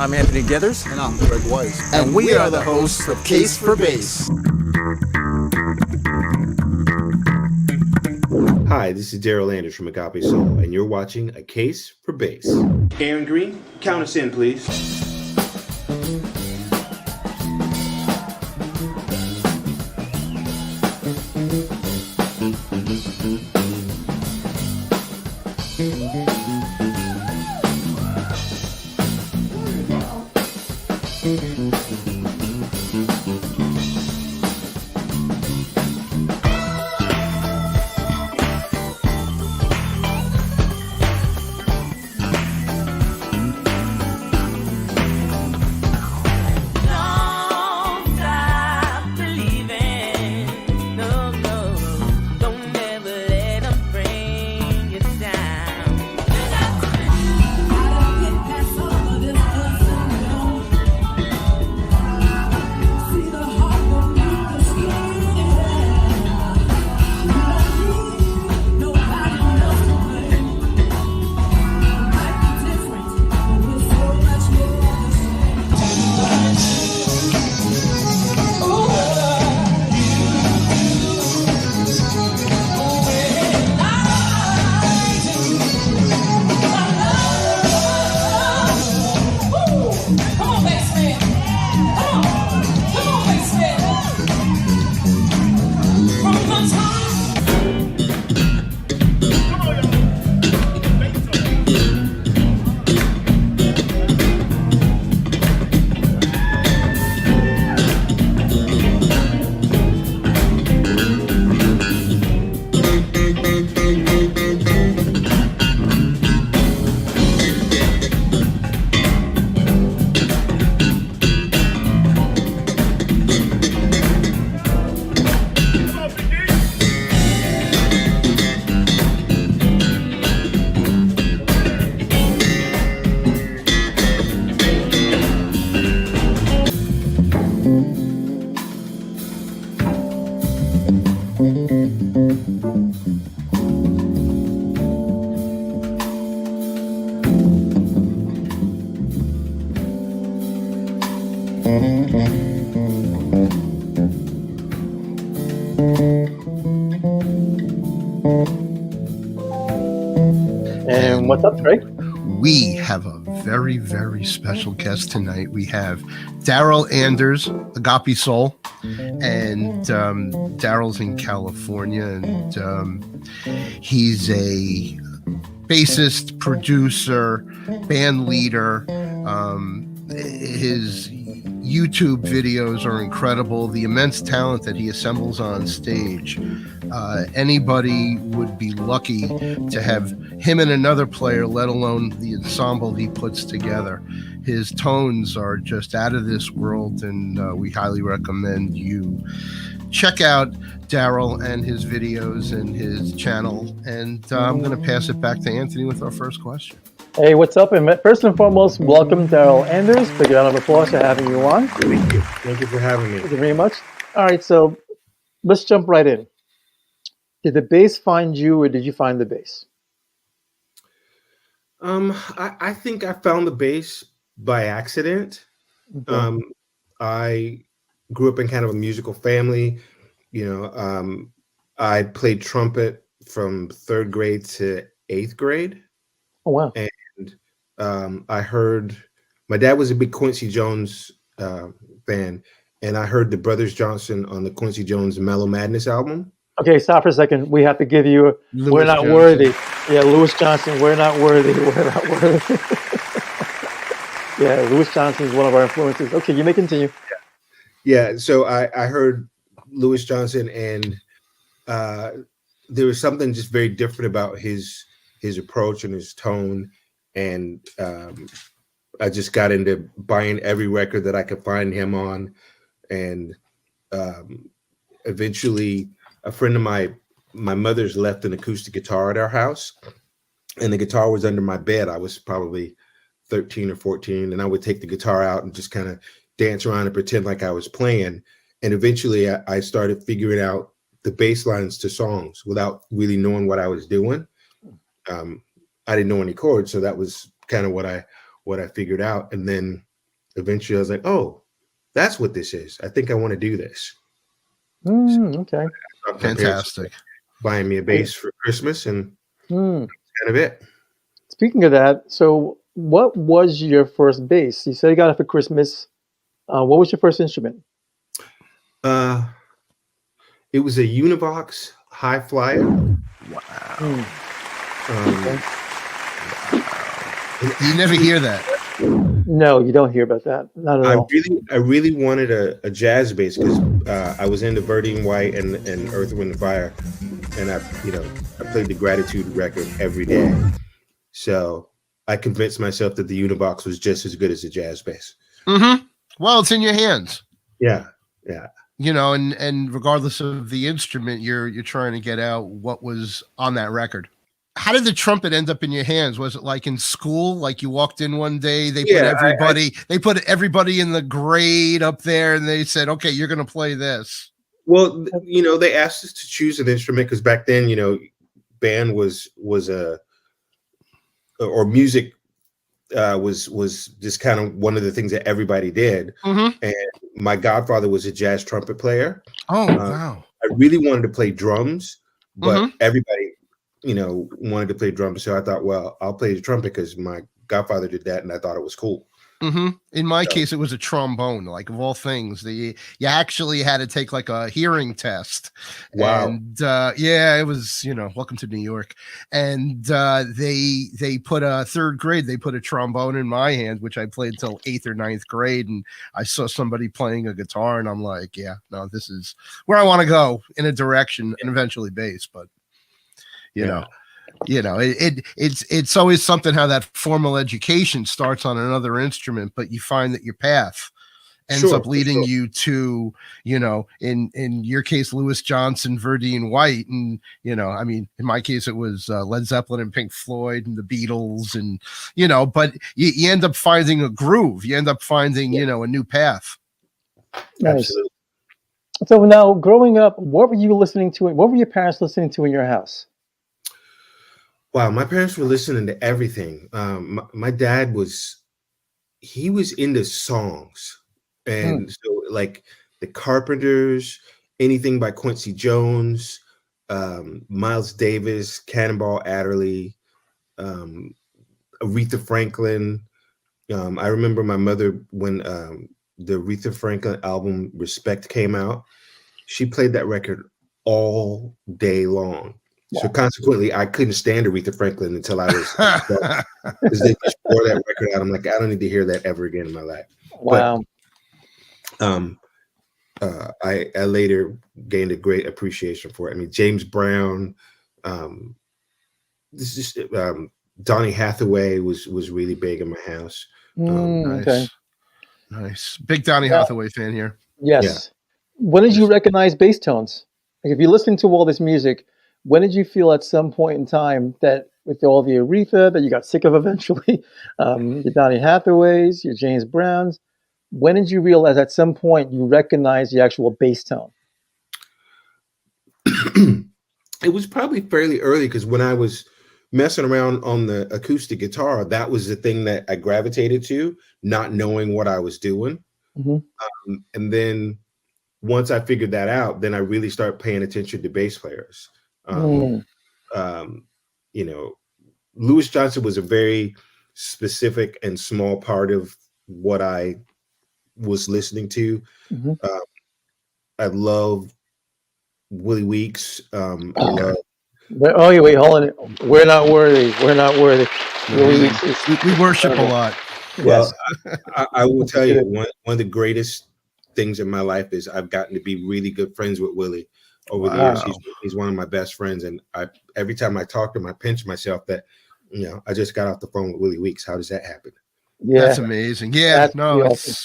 I'm Anthony Geathers. And I'm Gregg Weiss. And we are the hosts of Case for Bass. Hi, this is Darryl Anders from Agape Soul, and you're watching A Case for Bass. Aaron Green, count us in, please. And what's up, Gregg? We have a very, very special guest tonight. We have Darryl Anders, Agape Soul, and Darryl's in California, and he's a bassist, producer, band leader. His YouTube videos are incredible. The immense talent that he assembles on stage. Anybody would be lucky to have him and another player, let alone the ensemble he puts together. His tones are just out of this world, and we highly recommend you check out Darryl and his videos and his channel. And I'm going to pass it back to Anthony with our first question. Hey, what's up? And first and foremost, welcome, Darryl Anders. Big round of applause for having you on. Thank you. Thank you for having me. Thank you very much. All right, so let's jump right in. Did the bass find you, or did you find the bass? I think I found the bass by accident. Okay. I grew up in kind of a musical family. You know, I played trumpet from 3rd grade to 8th grade. Oh, wow. And I heard, my dad was a big Quincy Jones fan, and I heard the Brothers Johnson on the Quincy Jones Mellow Madness album. Okay, stop for a second. We have to give you We're Not Johnson. Worthy. Yeah, Louis Johnson, We're Not Worthy. We're Not Worthy. Yeah, Louis Johnson is one of our influences. Okay, you may continue. Yeah, so I heard Louis Johnson, and there was something just very different about his approach and his tone, and I just got into buying every record that I could find him on, and eventually a friend of my mother's left an acoustic guitar at our house, and the guitar was under my bed. I was probably 13 or 14, and I would take the guitar out and just kind of dance around and pretend like I was playing. And eventually I started figuring out the bass lines to songs without really knowing what I was doing. I didn't know any chords, so that was kind of what I figured out. And then eventually I was like, oh, that's what this is. I think I want to do this. Okay. My parents Fantastic. buying me a bass for Christmas, and Hmm. kind of it. Speaking of that, so what was your first bass? You said you got it for Christmas. What was your first instrument? Uh, it was a Univox High Flyer. Hmm. You never hear that. No, you don't hear about that. Not at all. I really wanted a jazz bass because I was into Verdine White and Earth, Wind and Fire, and I played the Gratitude record every day. So I convinced myself that the Univox was just as good as a jazz bass. Mm-hmm. Well, it's in your hands. Yeah. And regardless of the instrument, you're trying to get out what was on that record. How did the trumpet end up in your hands? Was it like in school? Like you walked in one day, they put everybody in the grade up there, and they said, "Okay, you're going to play this." Well, they asked us to choose an instrument because back then, band was music was just kind of one of the things that everybody did. Mm-hmm. And my godfather was a jazz trumpet player. Oh, wow. I really wanted to play drums, but Mm-hmm. everybody, wanted to play drums. So I thought, well, I'll play the trumpet because my godfather did that, and I thought it was cool. Mm-hmm. In my case, it was a trombone. Like of all things, you actually had to take like a hearing test. Wow. And it was welcome to New York. And they put a third grade. They put a trombone in my hand, which I played till 8th or 9th grade. And I saw somebody playing a guitar, and I'm like, yeah, no, this is where I want to go in a direction, and eventually bass. But it's always something how that formal education starts on another instrument, but you find that your path ends up leading you to, in your case, Louis Johnson, Verdine White. And, in my case, it was Led Zeppelin and Pink Floyd and the Beatles and, but you end up finding a groove. You end up finding, a new path. Nice. Absolutely. So now growing up, what were you listening to? What were your parents listening to in your house? Wow, my parents were listening to everything. My dad was into songs, and so like the Carpenters, anything by Quincy Jones, Miles Davis, Cannonball Adderley, Aretha Franklin. I remember my mother when the Aretha Franklin album Respect came out. She played that record all day long. So consequently, I couldn't stand Aretha Franklin until I was because they just wore that record out. I'm like, I don't need to hear that ever again in my life. Wow. But I later gained a great appreciation for it. I mean, James Brown, this is Donny Hathaway was really big in my house. Nice. Okay. Nice. Big Donny Hathaway fan here. Yes. Yeah. When did you recognize bass tones? Like if you're listening to all this music, when did you feel at some point in time that with all the Aretha that you got sick of eventually, your Donny Hathaways, your James Browns, when did you realize at some point you recognized the actual bass tone? It was probably fairly early because when I was messing around on the acoustic guitar, that was the thing that I gravitated to, not knowing what I was doing. Mm-hmm. And then once I figured that out, then I really started paying attention to bass players. Louis Johnson was a very specific and small part of what I was listening to. Mm-hmm. I love Willie Weeks. I love. Wait, hold on. We're not worthy. We're not worthy. We worship a lot. Well, I will tell you, one of the greatest things in my life is I've gotten to be really good friends with Willie over the years. He's one of my best friends, and every time I talk to him, I pinch myself that I just got off the phone with Willie Weeks. How does that happen? Yeah, that's amazing. Yeah, that's awesome.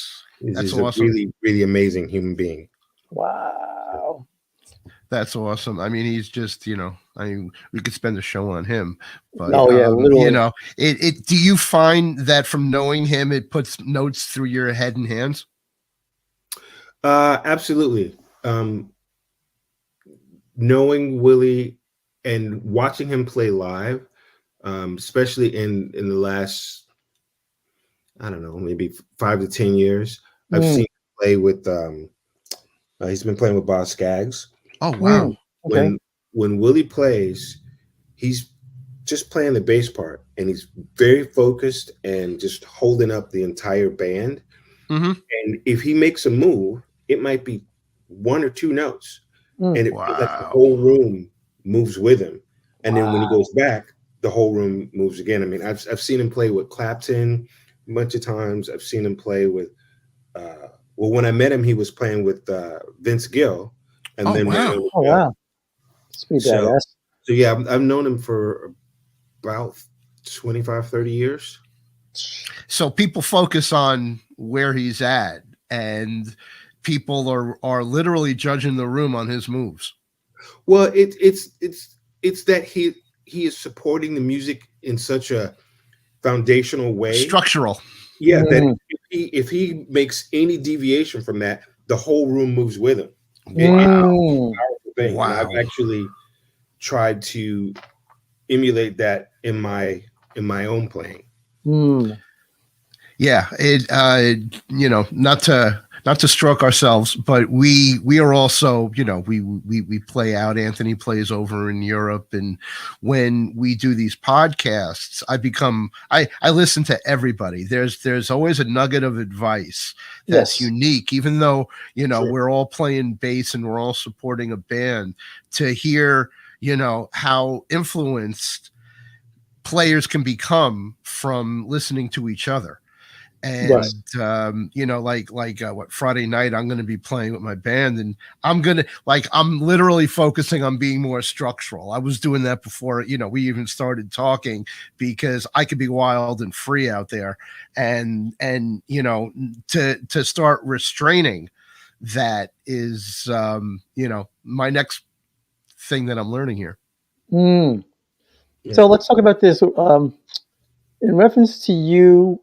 That's awesome. A really, really amazing human being. Wow. That's awesome. I mean, he's just, we could spend a show on him, but literally. Do you find that from knowing him, it puts notes through your head and hands? Absolutely. Knowing Willie and watching him play live, especially in the last I don't know, maybe 5 to 10 years. I've seen him play with he's been playing with Boss Skaggs. Oh wow. Okay. When Willie plays, he's just playing the bass part, and he's very focused and just holding up the entire band. Mm-hmm. And if he makes a move, it might be 1 or 2 notes, and it feels like the Wow. whole room moves with him. And then when he goes back, the whole room moves again. I mean, I've seen him play with Clapton a bunch of times. I've seen him play with well, when I met him, he was playing with Vince Gill, and then wow. Oh wow. It's pretty badass. So yeah, I've known him for about 25, 30 years. So people focus on where he's at, and people are literally judging the room on his moves. Well, it's that he is supporting the music in such a foundational way, Structural. Yeah, that if he makes any deviation from that, the whole room moves with him. Wow. Powerful thing. Wow. And I've actually tried to emulate that in my own playing. Yeah, it not to stroke ourselves, but we are also, we play out. Anthony plays over in Europe, and when we do these podcasts, I listen to everybody. There's always a nugget of advice that's unique, even though we're all playing bass and we're all supporting a band. To hear how influenced players can become from listening to each other. And what Friday night I'm going to be playing with my band, and I'm literally focusing on being more structural. I was doing that before we even started talking, because I could be wild and free out there, and to start restraining that is my next thing that I'm learning here. So let's talk about this in reference to you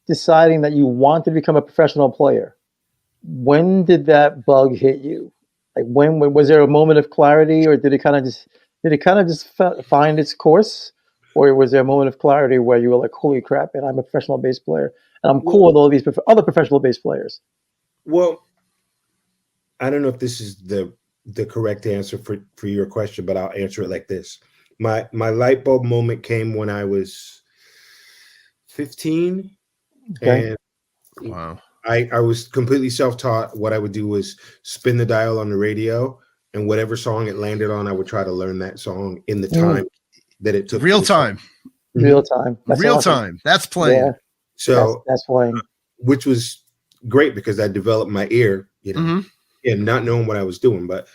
deciding that you want to become a professional player. When did that bug hit you? Like when was there a moment of clarity, or did it kind of just find its course, or was there a moment of clarity where you were like, holy crap, and I'm a professional bass player and I'm cool with all these other professional bass players? Well, I don't know if this is the correct answer for your question, but I'll answer it like this. My light bulb moment came when I was 15. Okay. And wow. I was completely self-taught. What I would do was spin the dial on the radio, and whatever song it landed on, I would try to learn that song in the time that it took. Real time. Real time. That's real awesome. time. That's playing. Yeah. So that's playing. Which was great because I developed my ear, and not knowing what I was doing, but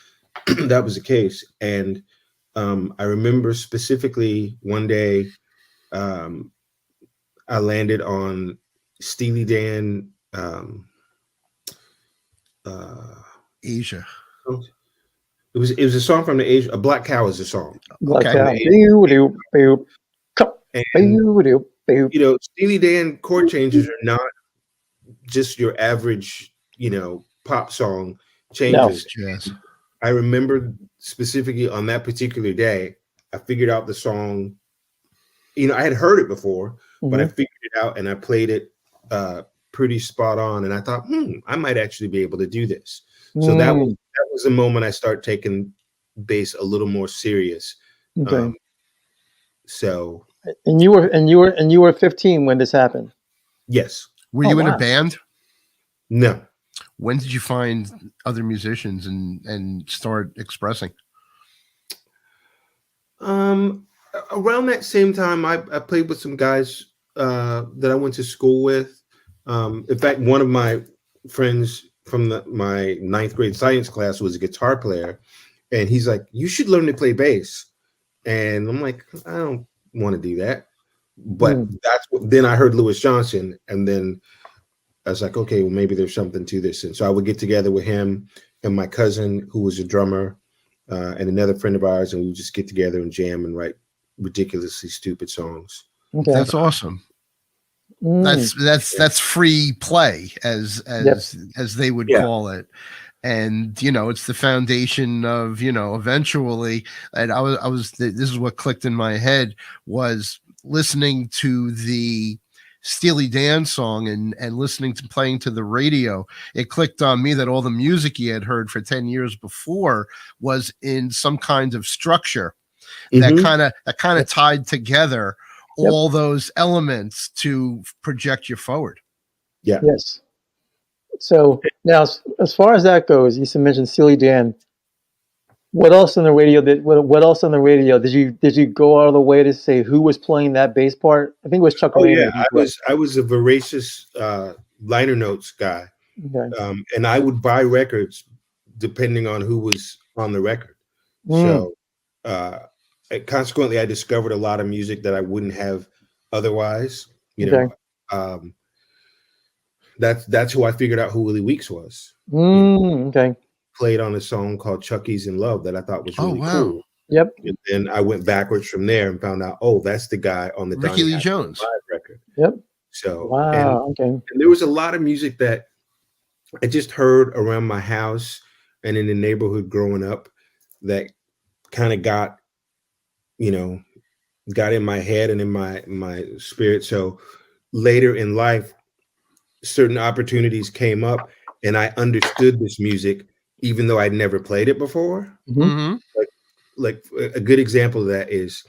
that was the case. And I remember specifically one day I landed on Steely Dan Asia. It was a song from the Asia. A Black Cow is a song. Black Okay. Cow. And Steely Dan chord changes are not just your average, pop song changes. No. Yes. I remember specifically on that particular day, I figured out the song. I had heard it before, but I figured it out and I played it pretty spot on. And I thought, I might actually be able to do this. So that was the moment I start taking bass a little more serious. Okay. So. And you were 15 when this happened. Yes. Were you in a band? No. When did you find other musicians and start expressing? Around that same time, I played with some guys that I went to school with. In fact, one of my friends from my 9th grade science class was a guitar player, and he's like, "You should learn to play bass." And I'm like, I don't want to do that. But then I heard Louis Johnson, and then I was like, okay, well, maybe there's something to this. And so I would get together with him and my cousin, who was a drummer, and another friend of ours, and we would just get together and jam and write ridiculously stupid songs. Okay. That's awesome. That's free play, as they would call it. And it's the foundation of eventually. And I was this is what clicked in my head, was listening to the Steely Dan song and listening to playing to the radio, it clicked on me that all the music he had heard for 10 years before was in some kind of structure that kind of tied together all those elements to project you forward. Yeah. Yes. So now, as far as that goes, you mentioned Steely Dan. What else on the radio did you go out of the way to say who was playing that bass part? I think it was Chuck Rainey. Yeah, I was a voracious liner notes guy. Okay. And I would buy records depending on who was on the record. So consequently, I discovered a lot of music that I wouldn't have otherwise. That's who I figured out who Willie Weeks was. Okay. Played on a song called Chucky's in Love that I thought was really cool. Yep. And then I went backwards from there and found out, that's the guy on the Ricky Lee Jones live record. Yep. So and there was a lot of music that I just heard around my house and in the neighborhood growing up that kind of got in my head and in my spirit. So later in life, certain opportunities came up and I understood this music even though I'd never played it before. Like a good example of that is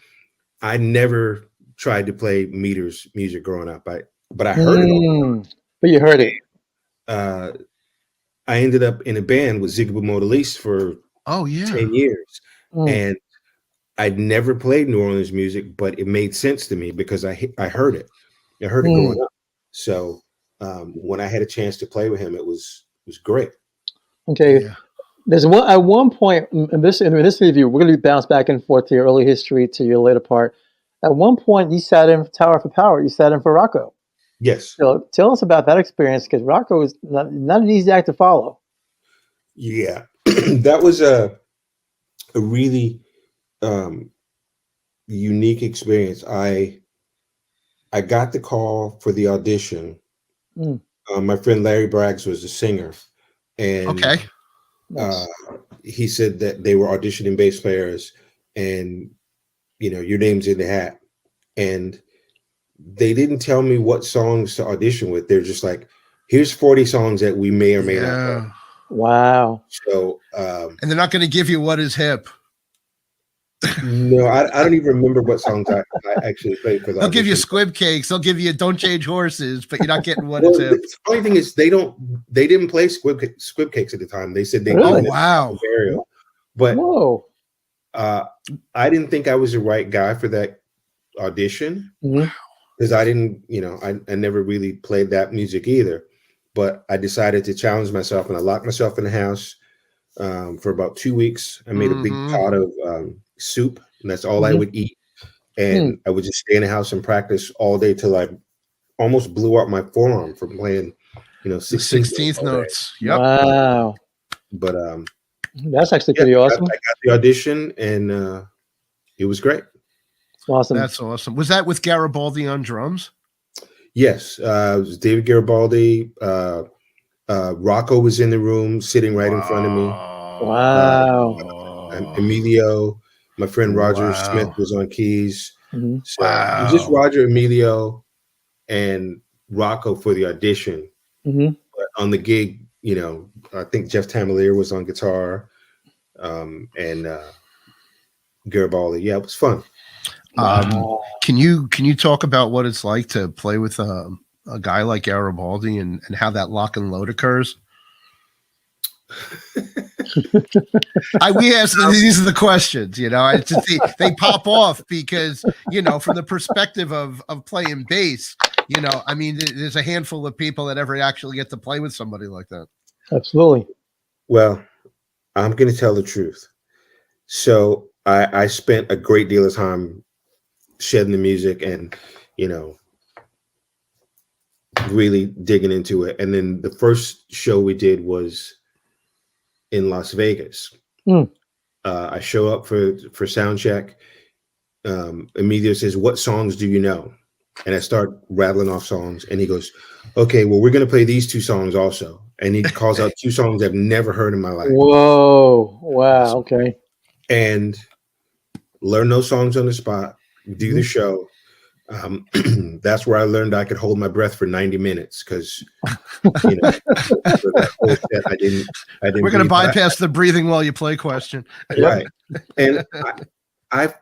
I never tried to play meters music growing up. But I heard it. But you heard it. I ended up in a band with Ziggy Modalise for 10 years. And I'd never played New Orleans music, but it made sense to me because I heard it. I heard it growing up. So when I had a chance to play with him, it was great. Okay. Yeah. There's at one point in this interview, we're going to bounce back and forth to your early history to your later part. At one point, you sat in for Tower for Power. You sat in for Rocco. Yes. So tell us about that experience, because Rocco is not an easy act to follow. Yeah, that was a really unique experience. I got the call for the audition. My friend Larry Braggs was the singer, and he said that they were auditioning bass players, and your name's in the hat. And they didn't tell me what songs to audition with. They're just like, here's 40 songs that we may or may not play. Wow. So and they're not going to give you what is hip. No, I don't even remember what songs I actually played. They'll give you Squib Cakes. They'll give you Don't Change Horses, but you're not getting what is hip. The funny thing is they didn't play Squib Cakes at the time. They said they really? Burial. But I didn't think I was the right guy for that audition because I didn't, I never really played that music either. But I decided to challenge myself, and I locked myself in the house for about 2 weeks. I made a big pot of soup, and that's all I would eat. And I would just stay in the house and practice all day till I almost blew out my forearm from playing, 16th notes. Yep. Wow. But that's actually pretty awesome. I got the audition, and it was great. Awesome. That's awesome. Was that with Garibaldi on drums? Yes, it was David Garibaldi. Rocco was in the room, sitting right in front of me. Wow. Emilio, my friend Roger Smith was on keys. So it was just Roger, Emilio, and Rocco for the audition. But on the gig, I think Jeff Tamalier was on guitar, and Garibaldi. Yeah, it was fun. Can you talk about what it's like to play with a guy like Garibaldi and how that lock and load occurs? We ask these are the questions, it's just, they pop off because from the perspective of playing bass, there's a handful of people that ever actually get to play with somebody like that. Absolutely. Well, I'm going to tell the truth. So I spent a great deal of time shedding the music and really digging into it. And then the first show we did was in Las Vegas. I show up for sound check. Emilio says, "What songs do you know?" And I start rattling off songs, and he goes, "Okay, well, we're going to play these two songs also." And he calls out two songs I've never heard in my life. Whoa. Wow. Okay. And learn those songs on the spot, do the show. That's where I learned I could hold my breath for 90 minutes because, you know, for that whole set, I didn't. We're going to breathe. bypass the breathing while you play question. Right. And I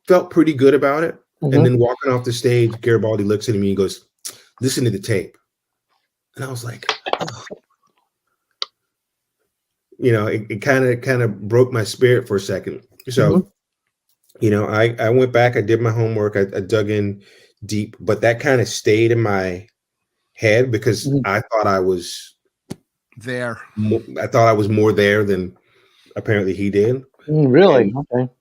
felt pretty good about it. Mhm. And then walking off the stage, Garibaldi looks at me and goes, "Listen to the tape." And I was like, oh. You know, it kind of broke my spirit for a second. So, you know, I went back, I did my homework, I dug in deep, but that kind of stayed in my head because I thought I was there. I thought I was more there than apparently he did. Really? And okay.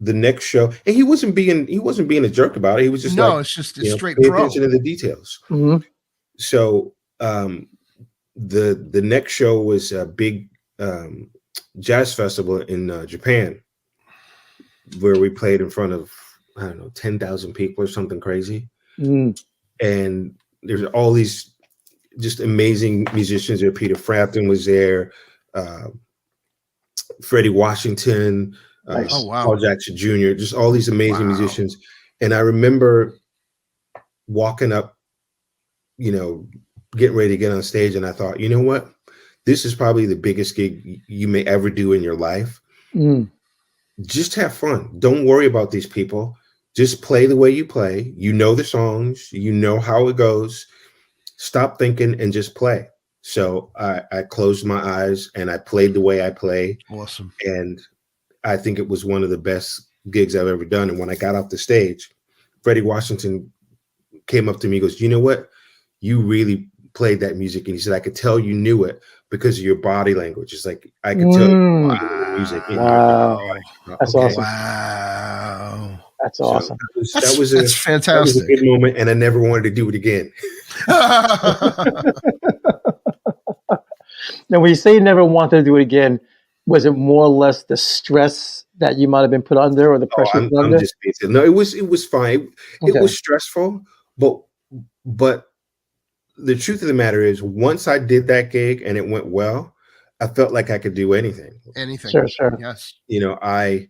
the next show, and he wasn't being a jerk about it. He was just it's just a straight pay pro. attention to the details. So the next show was a big jazz festival in Japan, where we played in front of 10,000 people or something crazy. And there's all these just amazing musicians there. Peter Frampton was there, Freddie Washington, Paul Jackson Jr., just all these amazing musicians. And I remember walking up, you know, getting ready to get on stage, and I thought, you know what? This is probably the biggest gig you may ever do in your life. Just have fun. Don't worry about these people. Just play the way you play. You know the songs. You know how it goes. Stop thinking and just play. So I closed my eyes and I played the way I play. Awesome. And I think it was one of the best gigs I've ever done. And when I got off the stage, Freddie Washington came up to me and goes, "You know what? You really played that music." And he said, "I could tell you knew it because of your body language." It's like, I could tell you the music. That's awesome. Wow. That's awesome. So that was fantastic. That was a good moment, and I never wanted to do it again. Now, when you say you never wanted to do it again, was it more or less the stress that you might have been put under, or the pressure? I'm just basic. No, it was fine. It was stressful, but the truth of the matter is, once I did that gig and it went well, I felt like I could do anything. Sure. Yes. You know, I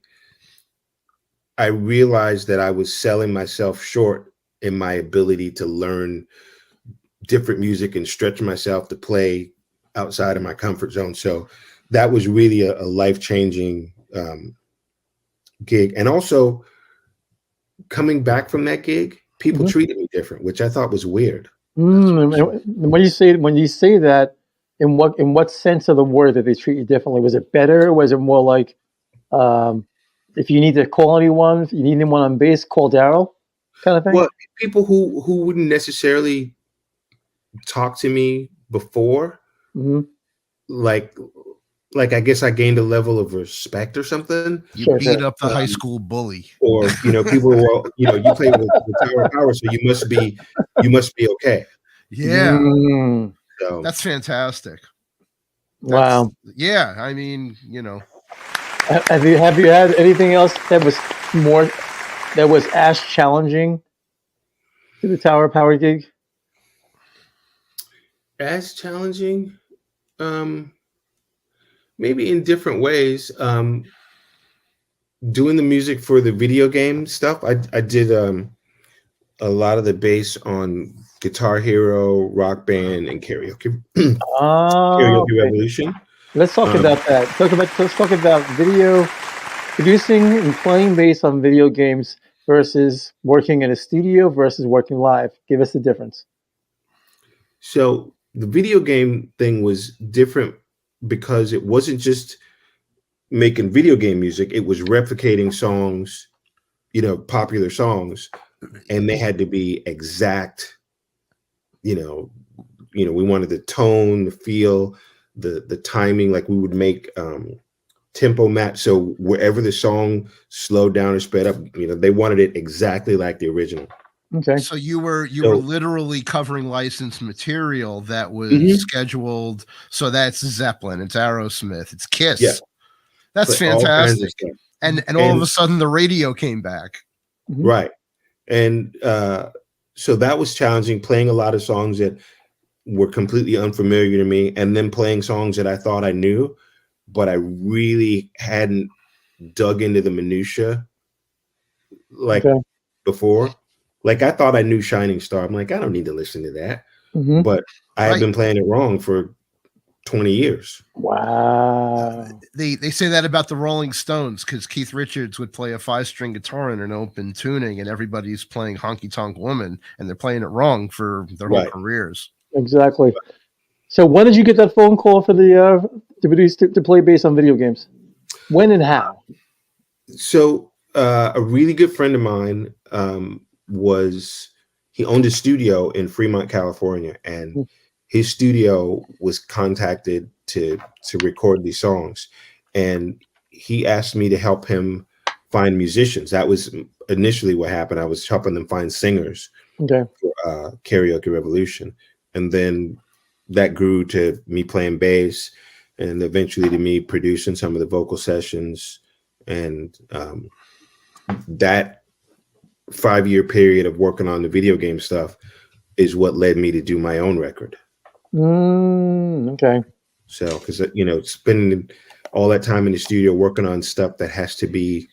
realized that I was selling myself short in my ability to learn different music and stretch myself to play outside of my comfort zone. So that was really a life-changing gig. And also, coming back from that gig, people treated me different, which I thought was weird. When you say that, in what sense of the word did they treat you differently? Was it better? Was it more like, if you need to call anyone, if you need anyone on bass, call Darryl, kind of thing? Well, people who wouldn't necessarily talk to me before, like I guess I gained a level of respect or something. You beat up the high school bully, or you play with the Tower of Power, so you must be okay. Yeah, so that's fantastic. Wow. Yeah, I mean, have you had anything else that was as challenging to the Tower of Power gig? As challenging, maybe in different ways. Doing the music for the video game stuff, I did a lot of the bass on Guitar Hero, Rock Band, and Karaoke. Karaoke Revolution. Let's talk about that. Let's talk about video producing and playing bass on video games versus working in a studio versus working live. Give us the difference. So the video game thing was different because it wasn't just making video game music, it was replicating songs, popular songs, and they had to be exact. We wanted the tone, the feel, the timing, like we would make tempo match. So wherever the song slowed down or sped up, they wanted it exactly like the original. Okay. So you were literally covering licensed material that was scheduled. So that's Zeppelin, it's Aerosmith, it's Kiss. Yeah. That's fantastic. And all of a sudden the radio came back. Right. And so that was challenging, playing a lot of songs that were completely unfamiliar to me, and then playing songs that I thought I knew, but I really hadn't dug into the minutia like before. like I thought I knew Shining Star. I'm like, I don't need to listen to that. Mm-hmm. But I have Right. been playing it wrong for 20 years. Wow. They say that about the Rolling Stones, because Keith Richards would play a 5-string guitar in an open tuning, and everybody's playing Honky Tonk Woman, and they're playing it wrong for their whole Right. careers. Exactly. So when did you get that phone call for the to play bass on video games? When and how? So a really good friend of mine he owned a studio in Fremont, California, and his studio was contacted to record these songs, and he asked me to help him find musicians. That was initially what happened. I was helping them find singers Okay. for Karaoke Revolution, and then that grew to me playing bass, and eventually to me producing some of the vocal sessions. And that 5-year period of working on the video game stuff is what led me to do my own record. Okay. So, because spending all that time in the studio working on stuff that has to be,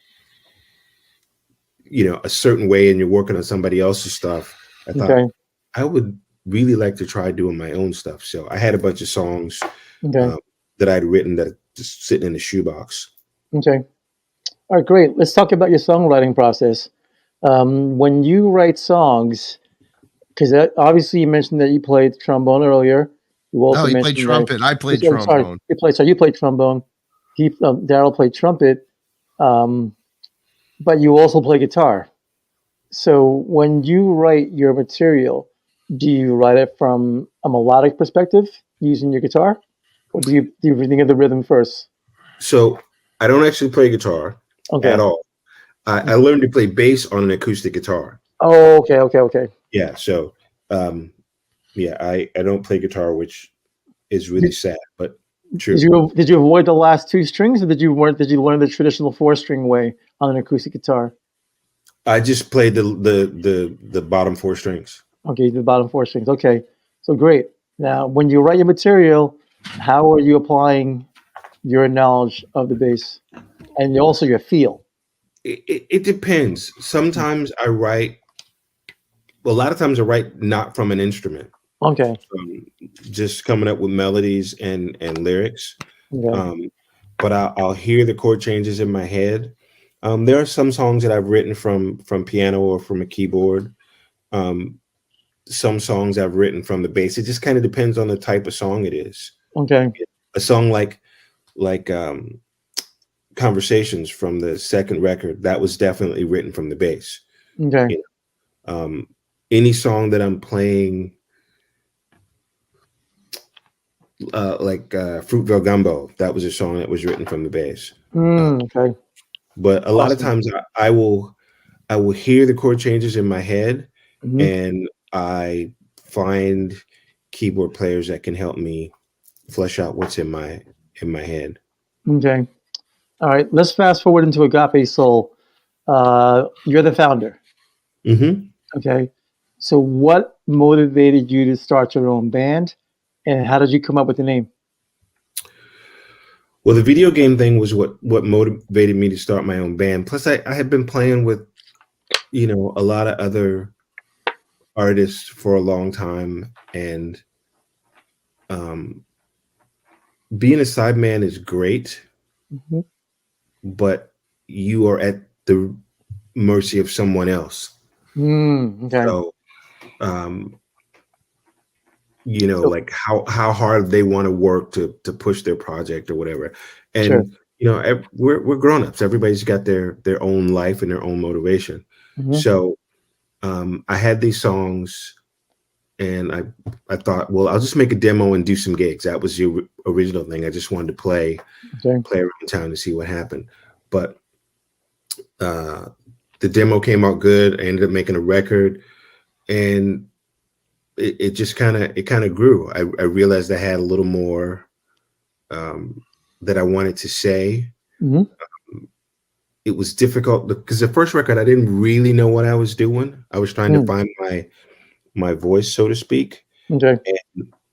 a certain way, and you're working on somebody else's stuff, I thought I would really like to try doing my own stuff. So I had a bunch of songs that I'd written that just sitting in the shoebox. Okay. All right, great. Let's talk about your songwriting process. When you write songs, because obviously you mentioned that you played trombone earlier. You also he played mentioned trumpet. I played sorry, trombone. You played trombone. Darryl played trumpet, but you also play guitar. So when you write your material, do you write it from a melodic perspective using your guitar, or do you think of the rhythm first? So I don't actually play guitar at all. I learned to play bass on an acoustic guitar. Oh, okay. Yeah. So, I don't play guitar, which is really sad, but true. Did you avoid the last 2 strings, or did you learn the traditional 4-string way on an acoustic guitar? I just played the bottom 4 strings. Okay, the bottom 4 strings. Okay, so great. Now, when you write your material, how are you applying your knowledge of the bass and also your feel? It depends. Sometimes I write. Well, a lot of times I write not from an instrument. Okay. Just coming up with melodies and lyrics. Okay. But I'll hear the chord changes in my head. There are some songs that I've written from piano or from a keyboard. Some songs I've written from the bass. It just kind of depends on the type of song it is. Okay. A song like Conversations from the second record, that was definitely written from the bass. Okay. Any song that I'm playing, like Fruitvale Gumbo, that was a song that was written from the bass. Okay. But a lot of times I will hear the chord changes in my head, and I find keyboard players that can help me flesh out what's in my head. Okay. All right. Let's fast forward into Agape Soul. You're the founder. Mm-hmm. Okay. So what motivated you to start your own band, and how did you come up with the name? Well, the video game thing was what motivated me to start my own band. Plus, I had been playing with, a lot of other artists for a long time, and being a sideman is great, but you are at the mercy of someone else. Okay. So, like how hard they want to work to push their project or whatever. And we're grown-ups. Everybody's got their own life and their own motivation. So I had these songs, and I thought, well, I'll just make a demo and do some gigs. That was the original thing. I just wanted to play around town to see what happened. But the demo came out good. I ended up making a record, and it just kind of grew. I realized I had a little more that I wanted to say. It was difficult because the first record, I didn't really know what I was doing. I was trying to find my voice, so to speak, and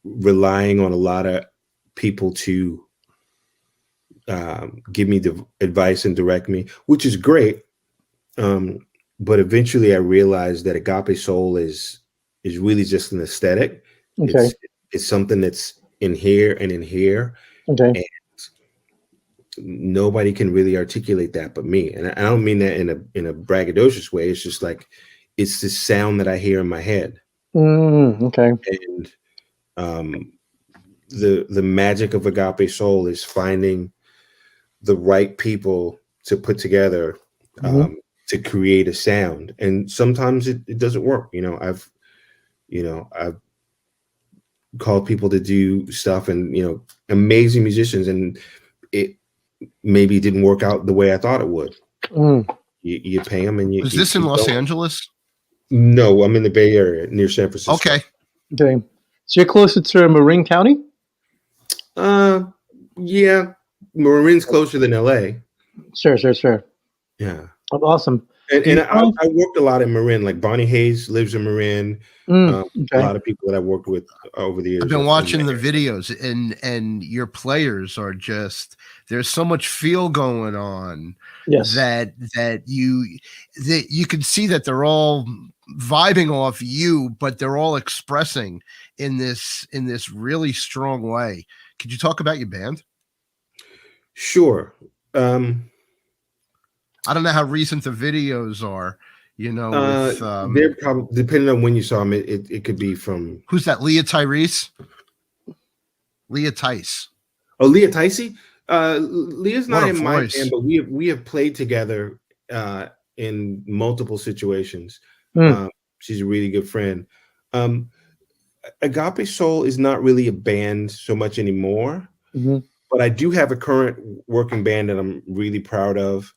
relying on a lot of people to give me the advice and direct me, which is great. but eventually I realized that Agape Soul is really just an aesthetic. Okay. It's something that's in here and in here. Okay. And nobody can really articulate that but me. And I don't mean that in a braggadocious way. It's just like, it's the sound that I hear in my head. Okay. And the magic of Agape Soul is finding the right people to put together to create a sound. And sometimes it doesn't work. I've called people to do stuff, and amazing musicians, and it maybe didn't work out the way I thought it would. You pay them, and Was this in Los Angeles? No, I'm in the Bay Area near San Francisco. Okay. So you're closer to Marin County? Yeah, Marin's closer than LA. Sure. Yeah. Oh, awesome. And I worked a lot in Marin. Like Bonnie Hayes lives in Marin. A lot of people that I've worked with over the years. I've been watching the videos, and your players are just, there's so much feel going on. Yes. That you can see that they're all vibing off you, but they're all expressing in this really strong way. Could you talk about your band? Sure. I don't know how recent the videos are, with, they're probably, depending on when you saw them, it could be from. Who's that? Leah Tyrese? Leah Tice. Oh, Leah Ticey? Leah's not in my voice. band, but we have played together in multiple situations. She's a really good friend. Agape Soul is not really a band so much anymore, but I do have a current working band that I'm really proud of.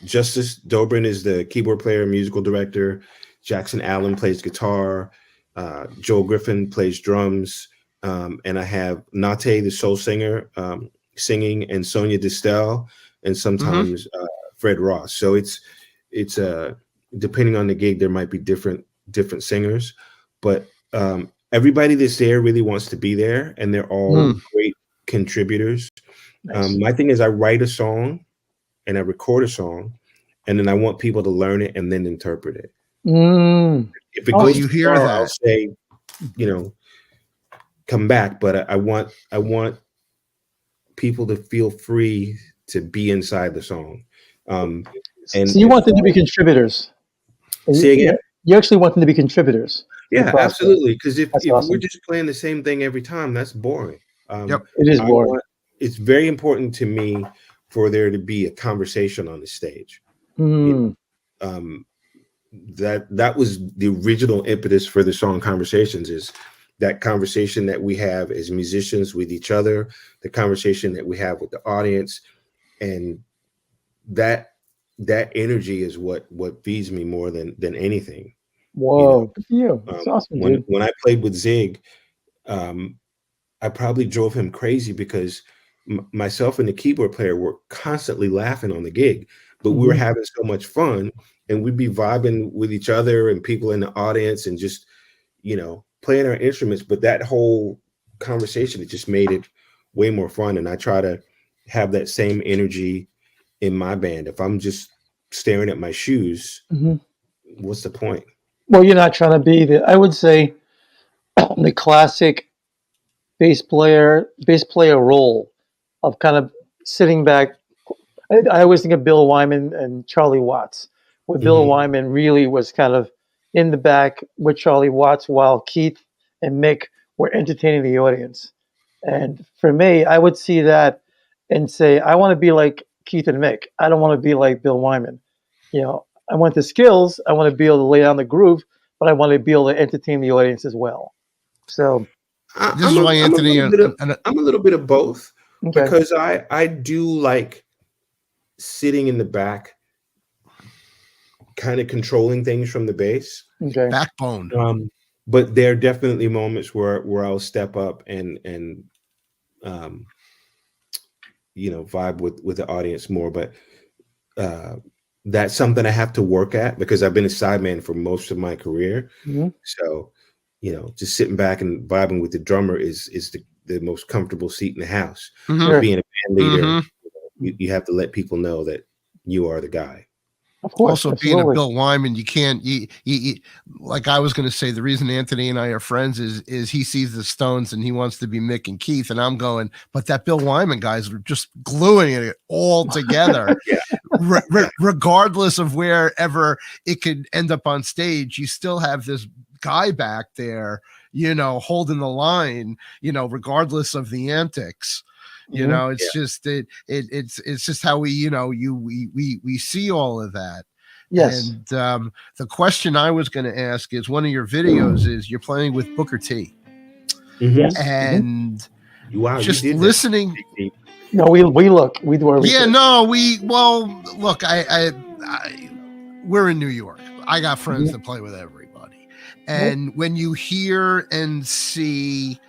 Justice Dobrin is the keyboard player and musical director. Jackson Allen plays guitar. Joel Griffin plays drums. And I have Nate, the soul singer, singing, and Sonia Distel, and sometimes Fred Ross. So it's depending on the gig, there might be different singers, but everybody that's there really wants to be there, and they're all great contributors. Nice. My thing is, I write a song and I record a song, and then I want people to learn it and then interpret it. If it goes you hear far, that, I'll say, come back. But I want people to feel free to be inside the song. And so you want them to be contributers. Say again? You actually want them to be contributors. Yeah, absolutely. Because if awesome. we're just playing the same thing every time, that's boring. It is boring. It's very important to me for there to be a conversation on the stage. That was the original impetus for the song Conversations, is that conversation that we have as musicians with each other, the conversation that we have with the audience, and that energy is what feeds me more than anything. Whoa, good for you. That's awesome, dude. When I played with Zig, I probably drove him crazy because myself and the keyboard player were constantly laughing on the gig, but we were having so much fun, and we'd be vibing with each other and people in the audience and just, playing our instruments. But that whole conversation, it just made it way more fun. And I try to have that same energy in my band. If I'm just staring at my shoes, what's the point? Well, you're not trying to be I would say the classic bass player role of kind of sitting back. I always think of Bill Wyman and Charlie Watts, where Bill Wyman really was kind of in the back with Charlie Watts, while Keith and Mick were entertaining the audience. And for me, I would see that and say, I want to be like Keith and Mick. I don't want to be like Bill Wyman. I want the skills. I want to be able to lay down the groove, but I want to be able to entertain the audience as well. So this is why Anthony, I'm a little bit of both, because I do like sitting in the back, kind of controlling things from the bass. Backbone. But there are definitely moments where I'll step up and vibe with the audience more. But that's something I have to work at, because I've been a sideman for most of my career. So, just sitting back and vibing with the drummer is the most comfortable seat in the house. Being a band leader, you have to let people know that you are the guy. Of course. Also, being a Bill Wyman, you can't. Like I was going to say, the reason Anthony and I are friends is he sees the Stones and he wants to be Mick and Keith, and I'm going, but that Bill Wyman guys were just gluing it all together. Regardless of wherever it could end up on stage, you still have this guy back there, holding the line, regardless of the antics. It's just it's just how we we see all of that. Yes. And the question I was going to ask is, one of your videos is you're playing with Booker T. Yes. And Wow, just listening. No, we look. We do everything. Yeah, no, look, I we're in New York. I got friends that play with everybody. And when you hear and see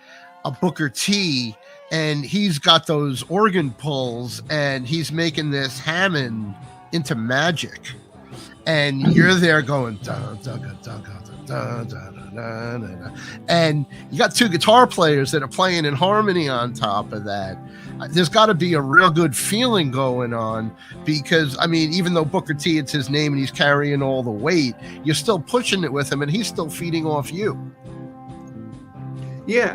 a Booker T, and he's got those organ pulls, and he's making this Hammond into magic, and you're there going dun, dun, dun, dun, dun, dun, dun, dun, dun, dun. And you got two guitar players that are playing in harmony on top of that. There's got to be a real good feeling going on, because even though Booker T, it's his name and he's carrying all the weight, you're still pushing it with him and he's still feeding off you. Yeah,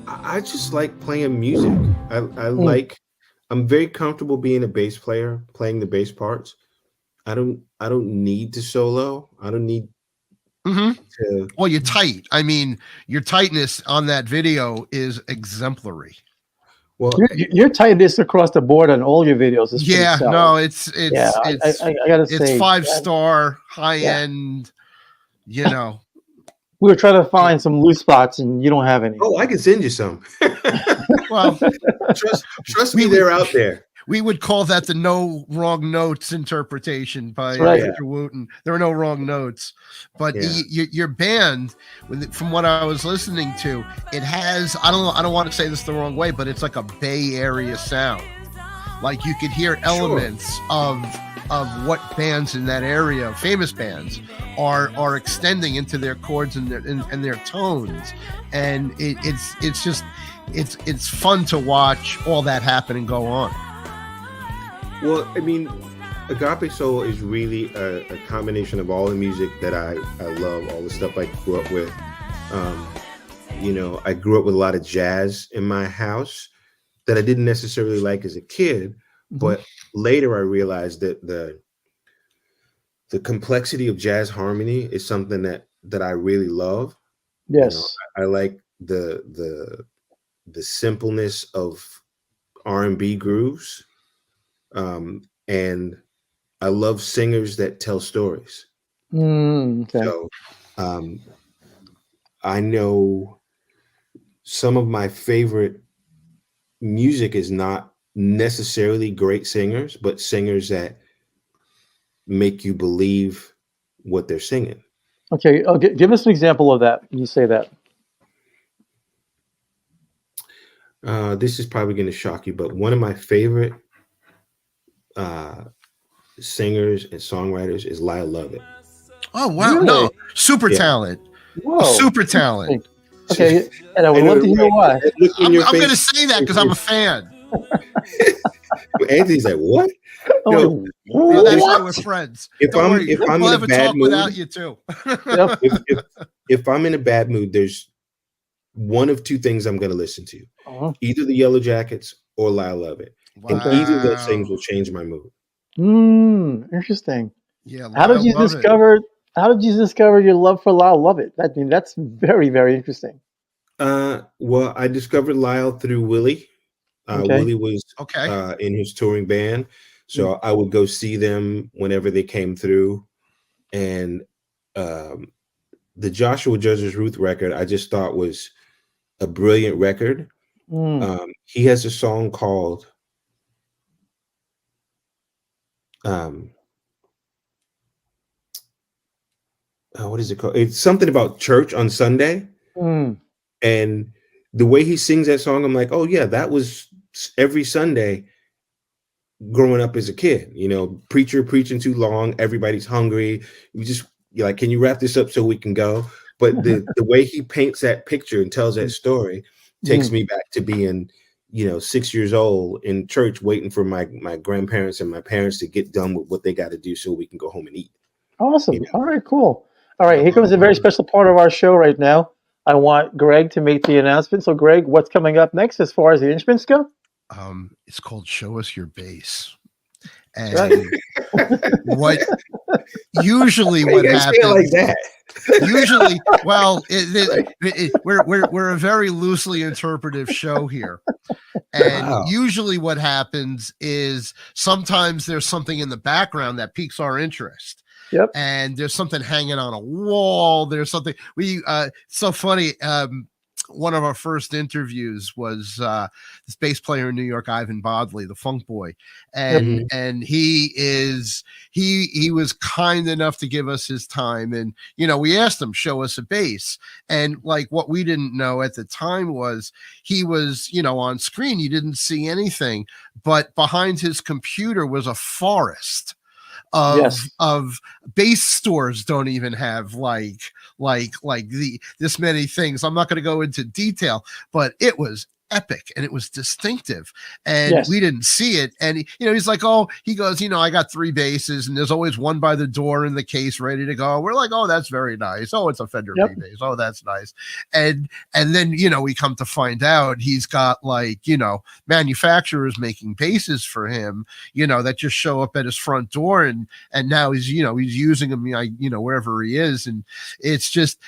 I just like playing music. I'm very comfortable being a bass player, playing the bass parts. I don't need to solo. I don't need to. Well, you're tight. Your tightness on that video is exemplary. Well, your tightness across the board on all your videos is I gotta say, it's 5-star, high end. We were trying to find some loose spots, and you don't have any. Oh, I can send you some. Well, trust me, they're out there. We would call that the no wrong notes interpretation by Andrew Wooten. There are no wrong notes, but your band, from what I was listening to, it has, I don't want to say this the wrong way, but it's like a Bay Area sound. Like you could hear elements of what bands in that area, famous bands, are extending into their chords and their tones, and it's fun to watch all that happen and go on. Well, Agape Soul is really a combination of all the music that I love, all the stuff I grew up with. I grew up with a lot of jazz in my house that I didn't necessarily like as a kid, but later I realized that the complexity of jazz harmony is something that I really love. Yes. I like the simpleness of R&B grooves. And I love singers that tell stories. Okay. So I know some of my favorite music is not necessarily great singers, but singers that make you believe what they're singing. Okay, give us an example of that. You say that. This is probably going to shock you, but one of my favorite singers and songwriters is Lyle Lovett. Oh wow! Really? No, super talent. Whoa. Super talent. Okay, and I would love to hear why. I'm going to say that because I'm a fan. Anthony's like, what? Oh, no, that's why we're friends. If I'm in a bad mood, without you too. if I'm in a bad mood, there's one of two things I'm going to listen to: either the Yellow Jackets or Lyle Lovett. Wow. And either of those things will change my mood. Interesting. Yeah. How did you discover your love for Lyle Lovett? That's very, very interesting. Well, I discovered Lyle through Willie. Willie was in his touring band, so I would go see them whenever they came through. And the Joshua Judges Ruth record, I just thought was a brilliant record. He has a song called what is it called? It's something about church on Sunday. And the way he sings that song, I'm like, oh yeah, that was every Sunday growing up as a kid. Preacher preaching too long, everybody's hungry. You're like, can you wrap this up so we can go? But the way he paints that picture and tells that story takes me back to being, 6 years old in church waiting for my grandparents and my parents to get done with what they got to do so we can go home and eat. Awesome. All right, cool. All right, here comes a very special part of our show right now. I want Gregg to make the announcement. So, Gregg, what's coming up next as far as the instruments go? It's called Show Us Your Bass. Right. And what happens like that. Usually, well, we're a very loosely interpretive show here. And usually what happens is sometimes there's something in the background that piques our interest. Yep. And there's something hanging on a wall. There's something so funny. One of our first interviews was this bass player in New York, Ivan Bodley, the funk boy. And he was kind enough to give us his time. And, we asked him, show us a bass. And like what we didn't know at the time was he was, on screen, you didn't see anything, but behind his computer was a forest of bass stores. Don't even have this many things. I'm not going to go into detail, but it was epic and it was distinctive, and we didn't see it. And he's like, he goes, I got 3 basses, and there's always one by the door in the case ready to go. We're like, oh, that's very nice. Oh, it's a Fender B bass. Oh, that's nice. And then we come to find out he's got manufacturers making basses for him, that just show up at his front door, and now he's using them wherever he is. And it's just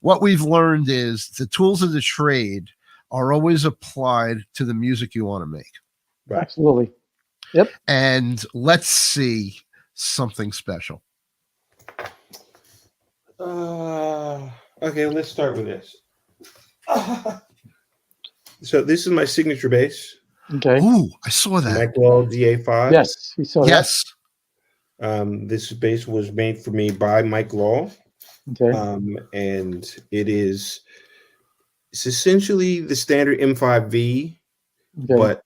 what we've learned is the tools of the trade are always applied to the music you want to make. Right. Absolutely. Yep. And let's see something special. Okay, let's start with this. So this is my signature bass. Okay. Ooh, I saw that. Mike Law DA5. Yes, we saw that. This bass was made for me by Mike Law. Okay. And it's essentially the standard M5V, but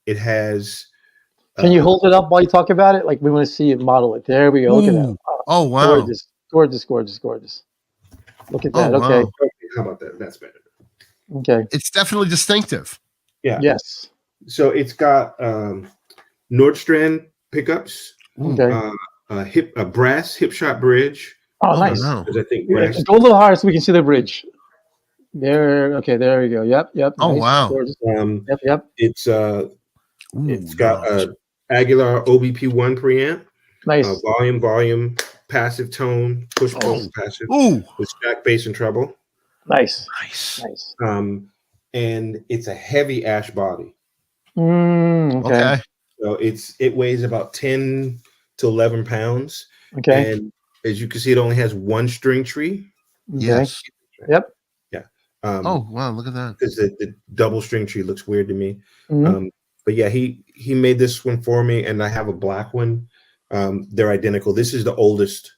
it has. Can you hold it up while you talk about it? Like we want to see it, model it. There we go. Look at that. Oh wow! Gorgeous. Look at that. Okay. Wow. How about that? That's better. Okay. It's definitely distinctive. Yeah. Yes. So it's got Nordstrand pickups. Okay. A brass hip shot bridge. Oh, nice. Wow. I think Go a little higher so we can see the bridge. There. Okay. There we go. Yep. Oh nice. wow. Gorgeous. Yep. It's got a Aguilar OBP1 preamp. Nice. Volume, passive tone, push pull passive. Ooh. With stack bass and treble. Nice. And it's a heavy ash body. Okay. So it weighs about 10 to 11 pounds. Okay. And as you can see, it only has 1 string tree. Okay. Yes. Yep. Yeah. Oh wow! Look at that. Because the double string tree looks weird to me. But yeah, he made this one for me, and I have a black one. They're identical. This is the oldest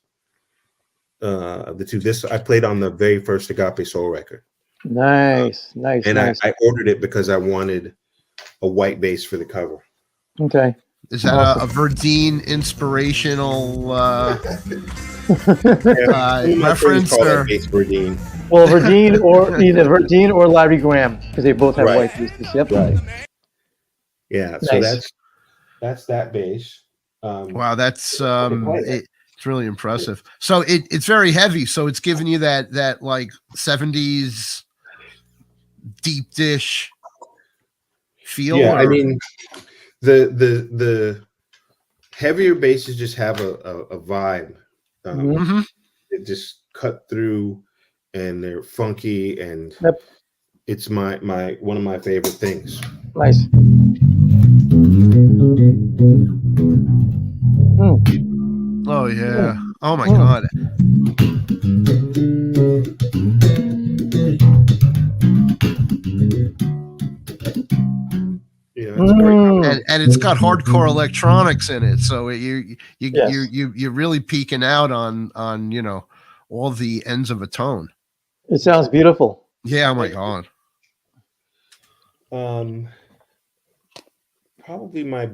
of the two. This I played on the very first Agape Soul record. Nice. And I ordered it because I wanted a white bass for the cover. Okay. Is that a Verdine inspirational reference? Or? Verdine. Well, Verdine or either Verdine or Larry Graham, because they both have white bases. Yep. Right. Yeah. Nice. So that's that bass. Wow, that's it's really impressive. So it's very heavy. So it's giving you that like 70s deep dish feel. Yeah, I mean the heavier basses just have a vibe. It just cut through, and they're funky, and it's my one of my favorite things. Nice. Oh yeah. Oh my god. Yeah, that's great. And it's got hardcore electronics in it, so you're really peeking out on all the ends of a tone. It sounds beautiful. Yeah, oh my god. Probably my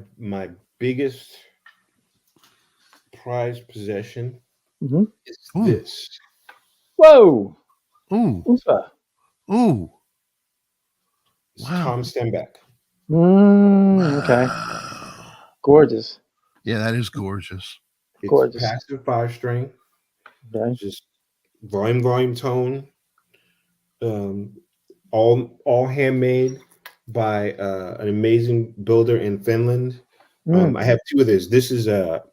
biggest prized possession is this. Whoa. Ooh. Oofa. Ooh. It's Wow. Tom Stenbeck. Okay. Gorgeous. Yeah, that is gorgeous. It's Gorgeous. passive 5-string, Okay. just volume tone, all handmade by an amazing builder in Finland. I have 2 of this. This is a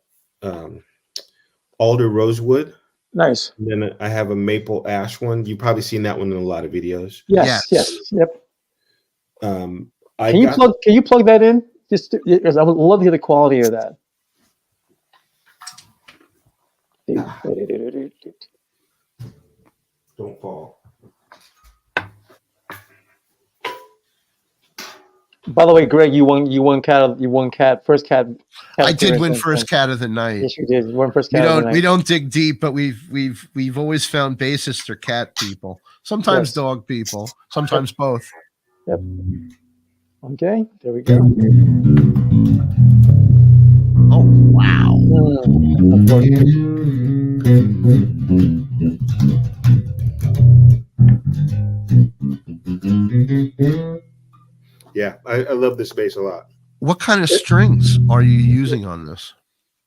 alder rosewood. Nice. And then I have a maple ash one. You've probably seen that one in a lot of videos. Yes. Yep. Can Can you plug that in? Just because I would love to hear the quality of that. Don't fall. By the way, Greg, you won first cat. I did win first cat of the night. Yes, you did. You won first cat of the night. We don't dig deep, but we've always found bassists or cat people. Sometimes dog people. Sometimes both. Yep. Okay, there we go. Oh wow! Yeah, I love this bass a lot. What kind of strings are you using on this?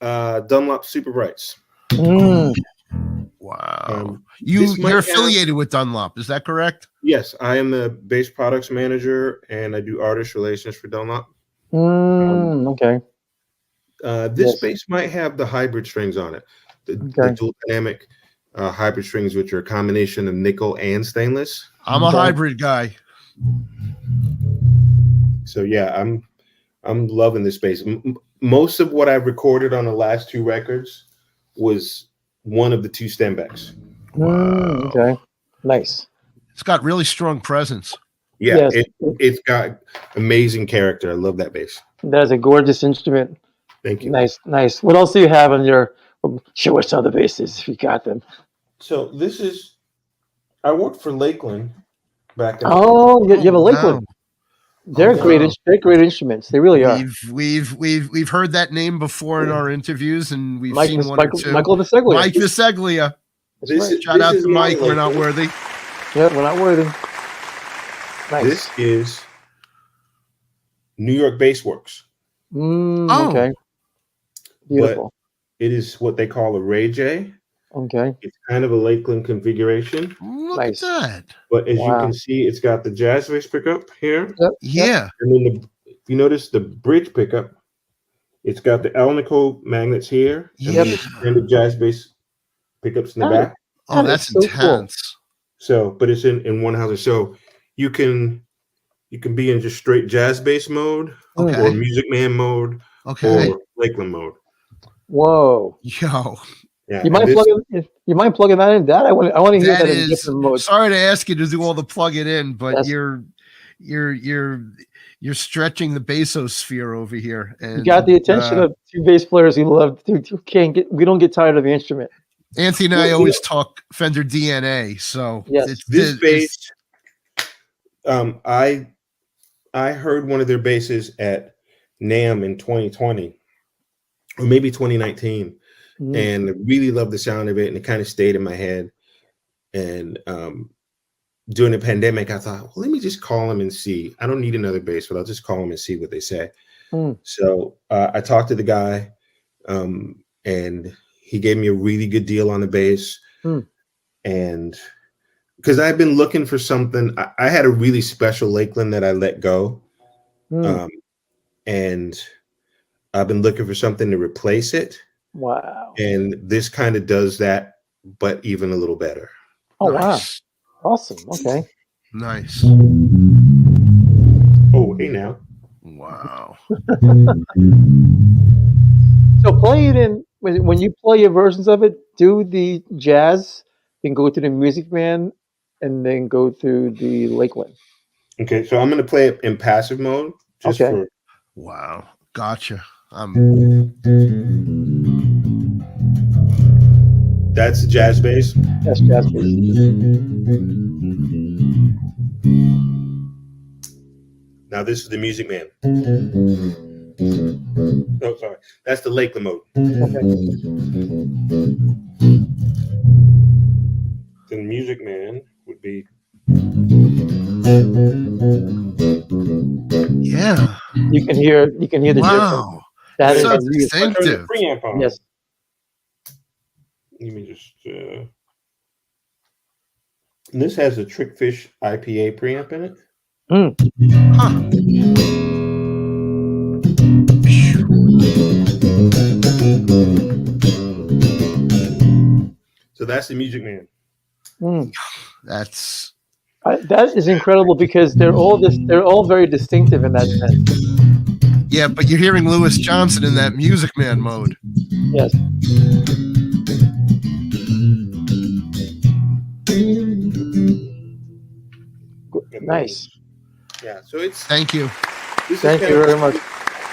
Dunlop Super Brights. Wow. You're affiliated with Dunlop, is that correct? Yes, I am the bass products manager and I do artist relations for Dunlop. Okay. This bass might have the hybrid strings on it. The dual dynamic hybrid strings, which are a combination of nickel and stainless. I'm a hybrid guy. So yeah, I'm loving this bass. Most of what I've recorded on the last 2 records was one of the 2 Stenbecks. Wow. Okay, nice. It's got really strong presence. Yeah, it's got amazing character. I love that bass. That's a gorgeous instrument. Thank you. Nice. What else do you have on your? Show us other basses if you got them. So this is. I worked for Lakeland back in. You have a Lakeland. Wow. They're great instruments. They really are. We've heard that name before in our interviews, and we've seen one or 2. Michael Viseglia. Mike Viseglia. Shout out to Mike. We're not worthy. Yeah, we're not worthy. Nice. This is New York Bass Works. Okay. Beautiful. But it is what they call a Ray J. Okay. It's kind of a Lakeland configuration. Look at that. But as you can see, it's got the jazz bass pickup here. Yeah. And then if you notice the bridge pickup, it's got the Alnico magnets here. And the jazz bass pickups in the back. Oh, that's so intense. Cool. So, but it's in one house. So you can be in just straight jazz bass mode, or Music Man mode, or Lakeland mode. Whoa. Yo. Yeah, you mind plugging that in? Dad, I want to hear that in different modes. Sorry to ask you to do all the plug it in, but you're stretching the bassosphere over here. And, you got the attention of 2 bass players who love we don't get tired of the instrument. Anthony and I always talk Fender DNA, so this bass. I heard one of their basses at NAMM in 2020, or maybe 2019. And I really loved the sound of it, and it kind of stayed in my head. And during the pandemic, I thought, well, let me just call them and see. I don't need another bass, but I'll just call them and see what they say. So I talked to the guy, and he gave me a really good deal on the bass. And because I've been looking for something, I had a really special Lakeland that I let go. And I've been looking for something to replace it. Wow. And this kind of does that, but even a little better. Oh, nice. Wow. Awesome. Okay. Nice. Oh, hey now. Wow. So play it in, when you play your versions of it, do the jazz, then go to the Music Man, and then go through the Lakeland. Okay, so I'm going to play it in passive mode. Wow. Gotcha. That's the jazz bass. That's jazz bass. Now this is the Music Man. Oh, sorry. That's the Lakeland mode. The Music Man would be. You can hear the difference. Wow. That is So a real, distinctive. Preamp on. yes. Let me just. And this has a Trickfish IPA preamp in it. Huh. So that's the Music Man. That's That is incredible because they're all very distinctive in that sense. yeah, but you're hearing Lewis Johnson in that Music Man mode. Yes. Nice. Yeah. So it's. Thank you. Thank you very much.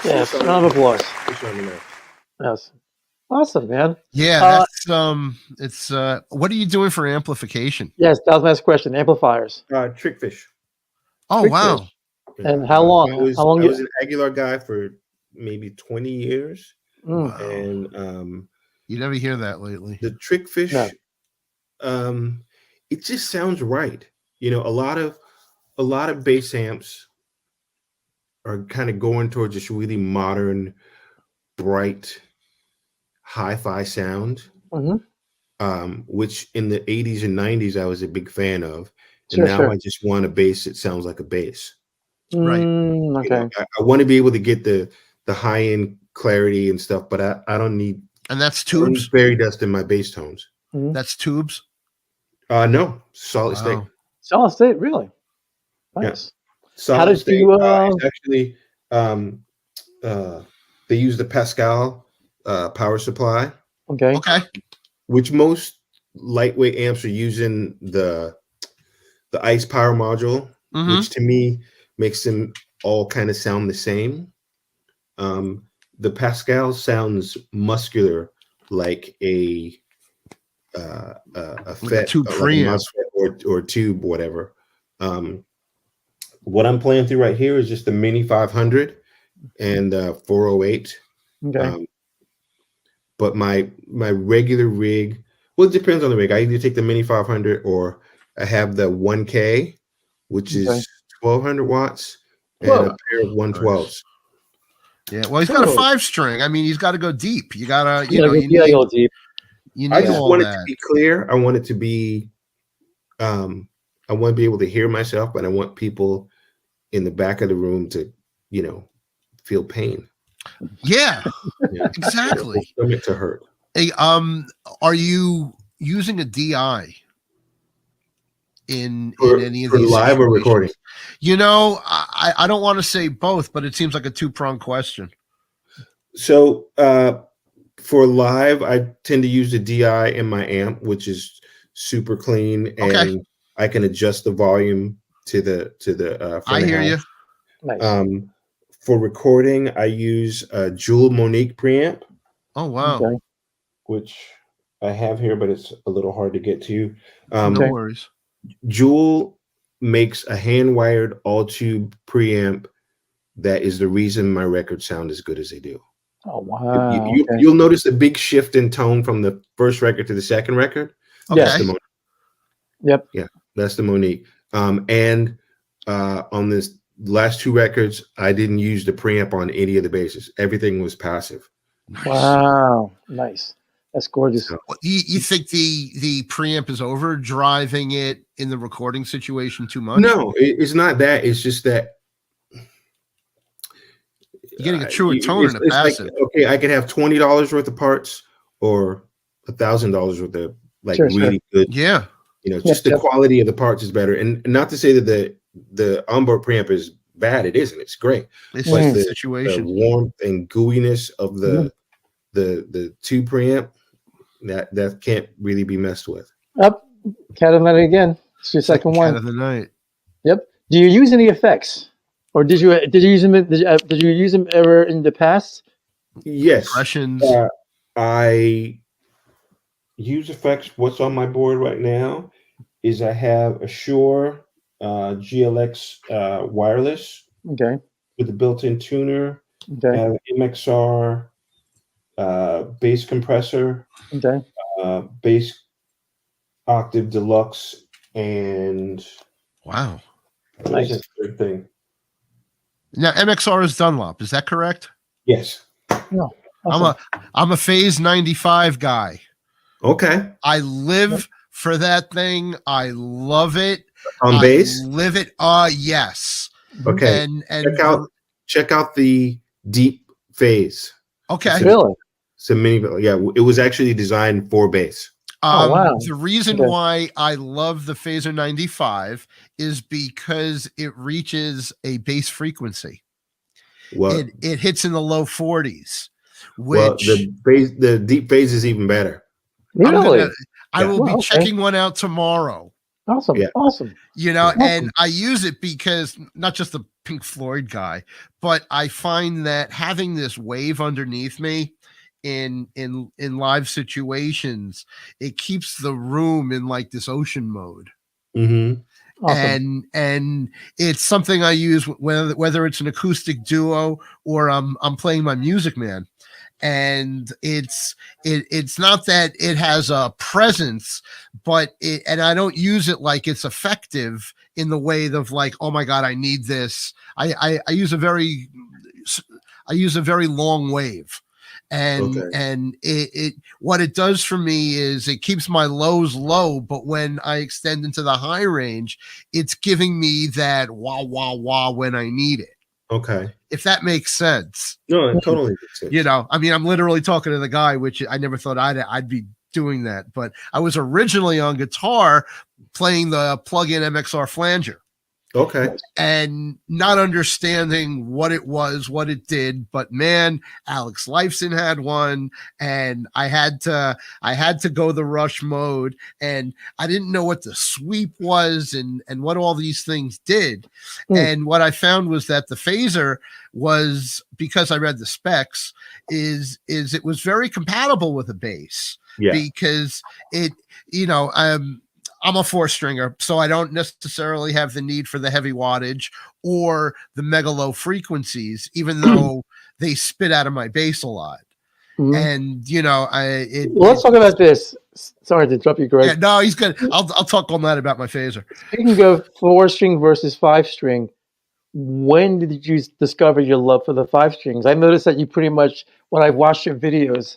Yes. Round of applause. Yes. Yes. Awesome, man. Yeah, that's it's what are you doing for amplification? Yes, that was my next question. Amplifiers. Trickfish. Oh, wow. And how long? I was, how long? I was an Aguilar guy for maybe 20 years. Wow. And You never hear that lately. the Trickfish, No. it just sounds right. You know, a lot of bass amps are kind of going towards this really modern, bright, hi-fi sound, which in the 80s and 90s I was a big fan of. And now I just want a bass that sounds like a bass. Right. Okay. You know, I want to be able to get the high-end clarity and stuff, but I don't need. And that's tubes. Fairy dust in my bass tones. That's tubes. No, solid state. Solid state, really? Nice. Solid How did state. you? It's actually, they use the Pascal power supply. Okay. Which most lightweight amps are using the ICE power module, which to me makes them all kind of sound the same. The Pascal sounds muscular, like a FET, tube like a MOSFET or tube, whatever. What I'm playing through right here is just the Mini 500 and 408. Okay. But my regular rig, well, it depends on the rig. I either take the Mini 500 or I have the 1K, which is 1200 watts, and a pair of 112s. Yeah, well, he's got a 5-string. I mean, he's got to go deep. You gotta, you gotta go deep. You need I just all want that. it to be clear. I want it to be, I want to be able to hear myself, but I want people in the back of the room to, feel pain. Yeah, exactly. Stomach to hurt. Hey, are you using a DI in any of these live or recording? You know, I don't want to say both, but it seems like a two-pronged question. So for live, I tend to use the DI in my amp, which is super clean, and I can adjust the volume to the front I hear you. Nice. For recording, I use a Jewel Monique preamp. Oh wow! Okay. Which I have here, but it's a little hard to get to. No worries. Jewel makes a hand-wired all-tube preamp that is the reason my records sound as good as they do. Oh wow! You'll notice a big shift in tone from the first record to the second record. Yes. Yep. Yeah, that's the Monique. And on this last two records, I didn't use the preamp on any of the basses. Everything was passive. Nice. Wow, nice. That's gorgeous. You think the preamp is overdriving it in the recording situation too much? No, it's not that. It's just that you're getting a truer tone in a passive. Like, okay, I could have $20 worth of parts or $1,000 worth of really good. Yeah. Just the quality of the parts is better. And not to say that the onboard preamp is bad. It isn't. It's great. It's but the situation. The warmth and gooiness of the tube preamp, that can't really be messed with. Up, cat of the night again. It's your second one. Cat of the night. Yep. Do you use any effects, or did you use them? Did you use them ever in the past? Yes. Impressions. I use effects. What's on my board right now is I have a Shure GLX wireless. Okay. With a built-in tuner. Okay. I have MXR bass compressor. Okay. Bass octave deluxe and wow. What is that third thing? Now MXR is Dunlop. Is that correct? Yes. No. Awesome. I'm a Phase 95 guy. Okay. I live for that thing. I love it. On bass? Live it. Yes. Okay. And check out the deep phase. Okay. Really? So many, yeah, it was actually designed for bass. Oh, wow. The reason why I love the Phaser 95 is because it reaches a bass frequency. Well, it hits in the low 40s. Well, the deep phase is even better. Really? I will be checking one out tomorrow. Awesome. Yeah. Awesome. And I use it because not just the Pink Floyd guy, but I find that having this wave underneath me in live situations, it keeps the room in like this ocean mode. Mm-hmm. Awesome. And it's something I use whether it's an acoustic duo or I'm playing my Music Man. And it's not that it has a presence, but and I don't use it like it's effective in the way of like, oh my God, I need this. I use a very long wave. And it what it does for me is it keeps my lows low, but when I extend into the high range, it's giving me that wah wah wah when I need it. Okay. If that makes sense. No, it totally makes sense. I mean, I'm literally talking to the guy, which I never thought I'd be doing that, but I was originally on guitar playing the plug-in MXR flanger. Okay. And not understanding what it was, what it did, but man, Alex Lifeson had one, and I had to go the Rush mode, and I didn't know what the sweep was and what all these things did. And what I found was that the phaser was, because I read the specs, is it was very compatible with a bass. Yeah. Because I'm a 4-stringer, so I don't necessarily have the need for the heavy wattage or the mega low frequencies, even though they spit out of my bass a lot. And let's talk about this. Sorry to interrupt you, Greg. Yeah, no, he's good. I'll talk all night about my phaser. Speaking of 4-string versus 5-string, when did you discover your love for the 5 strings? I noticed that you pretty much, when I watched your videos,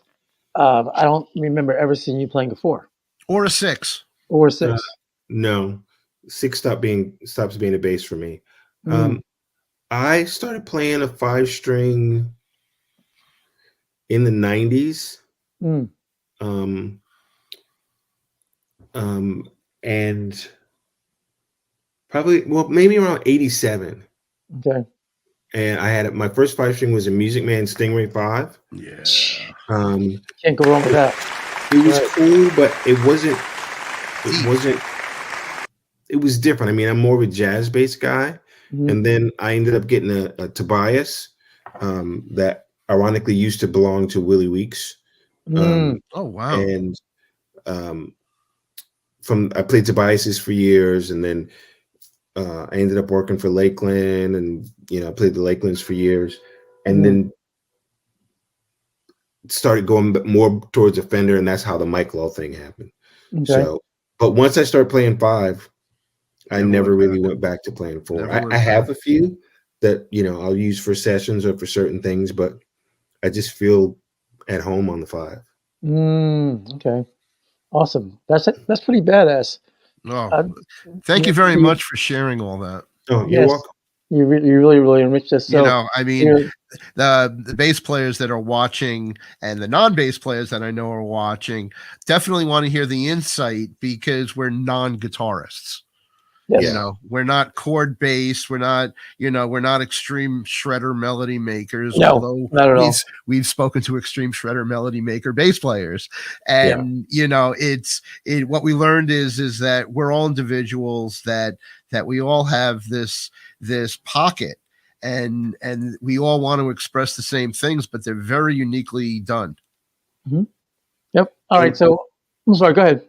I don't remember ever seeing you playing a 4 or a 6. Or 6. No, 6 stops being a bass for me. I started playing a 5-string in the 90s. And probably, maybe around 87. Okay. And I had my first 5-string was a Music Man Stingray 5. Yeah. Can't go wrong with that. It was cool, but it wasn't. It was different. I mean, I'm more of a jazz bass guy, and then I ended up getting a Tobias that ironically used to belong to Willie Weeks. Oh wow! And I played Tobias's for years, and then I ended up working for Lakeland, and I played the Lakelands for years, and then started going more towards a Fender, and that's how the Mike Lowe thing happened. Okay. So. But once I started playing 5, I never really went back to playing 4. I have a few that, I'll use for sessions or for certain things, but I just feel at home on the 5. Okay. Awesome. That's pretty badass. Oh, thank you very much for sharing all that. Oh, you're welcome. You really, really enriched us. So, I mean, the bass players that are watching and the non-bass players that I know are watching definitely want to hear the insight, because we're non-guitarists. Yes. We're not chord based. We're not extreme shredder melody makers. No, although not at all. We've spoken to extreme shredder melody maker bass players, and what we learned is that we're all individuals, that we all have this pocket, and we all want to express the same things, but they're very uniquely done. Yep. All right. So I'm sorry. Go ahead.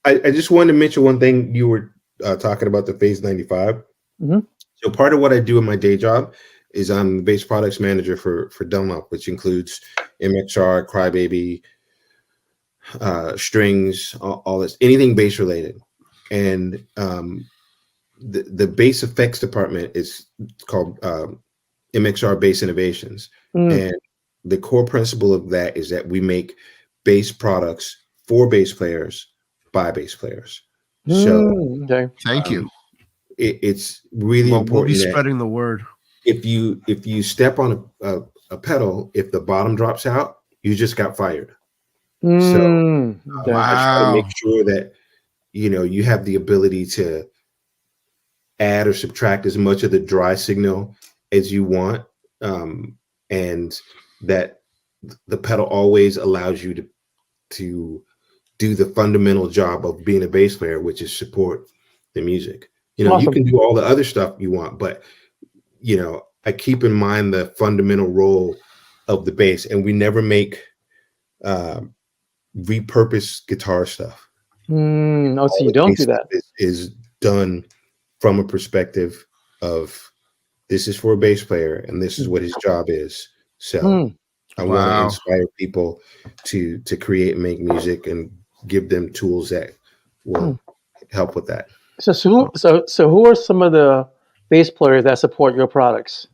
I just wanted to mention one thing. You were talking about the Phase 95. So part of what I do in my day job is I'm the bass products manager for Dunlop, which includes MXR, Crybaby, strings, all this, anything bass related. And the bass effects department is called MXR Bass Innovations. And the core principle of that is that we make bass products for bass players by bass players. So okay. Thank you. It's really Well, important. we'll be that spreading the word. if you step on a pedal, if the bottom drops out, you just got fired. So Okay. I try to Wow. make sure that you have the ability to add or subtract as much of the dry signal as you want, and that the pedal always allows you to do the fundamental job of being a bass player, which is support the music. You Awesome. can do all the other stuff you want, but I keep in mind the fundamental role of the bass, and we never make repurposed guitar stuff. Oh, so All you the don't bass do that. stuff is done from a perspective of this is for a bass player and this is what his job is. So I want to inspire people to create and make music and give them tools that will help with that. So who are some of the bass players that support your products?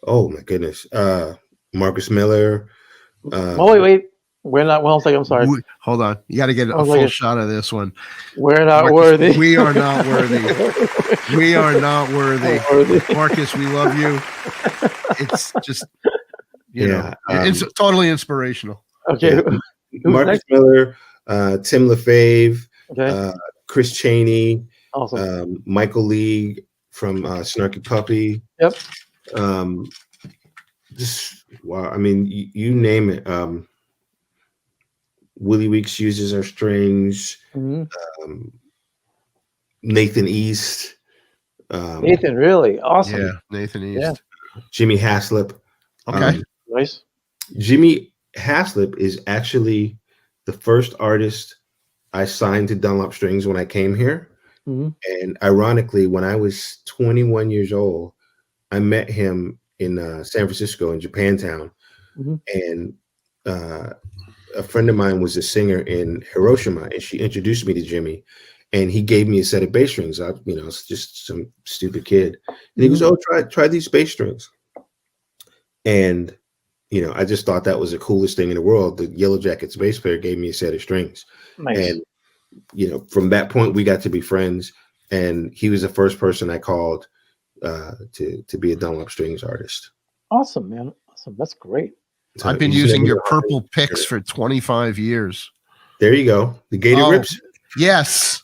Oh my goodness. Marcus Miller. Wait. We're not. Well, I'm sorry. Hold on. You got to get a full shot of this one. We're not Marcus, worthy. We are not worthy. We are not worthy. Marcus, we love you. It's just, it's totally inspirational. Okay. Marcus Miller, Tim LaFave, okay. Chris Chaney, awesome. Michael Lee from Snarky Puppy. Yep. Just wow. I mean, you name it. Willie Weeks uses our strings. Nathan East. Nathan, really awesome. Yeah, Nathan East. Yeah. Jimmy Haslip. Okay, nice. Jimmy Haslip is actually the first artist I signed to Dunlop Strings when I came here. And ironically, when I was 21 years old, I met him in San Francisco in Japantown, and a friend of mine was a singer in Hiroshima, and she introduced me to Jimmy, and he gave me a set of bass strings. It's just some stupid kid, and he goes, "Oh, try these bass strings," and I just thought that was the coolest thing in the world. The Yellow Jackets bass player gave me a set of strings, and from that point we got to be friends, and he was the first person I called to be a Dunlop Strings artist. Awesome, man. Awesome. That's great. So I've been using your purple picks for 25 years. There you go. The Gator Rips. Yes.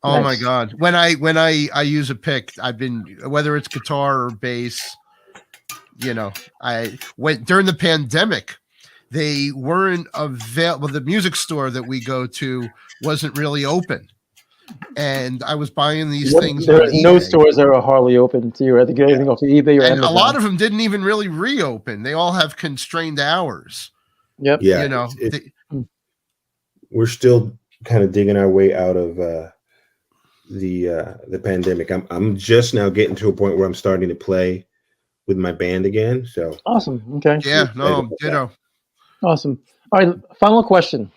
Oh my God. When I use a pick, I've been, whether it's guitar or bass, I went during the pandemic. They weren't available. The music store that we go to wasn't really open. And I was buying these things. There are no stores that are hardly open to you. I think anything off of eBay or Amazon. A lot of them didn't even really reopen. They all have constrained hours. Yep. Yeah. We're still kind of digging our way out of the pandemic. I'm just now getting to a point where I'm starting to play with my band again. So awesome. Okay. Yeah. No. Ditto. Awesome. All right. Final question.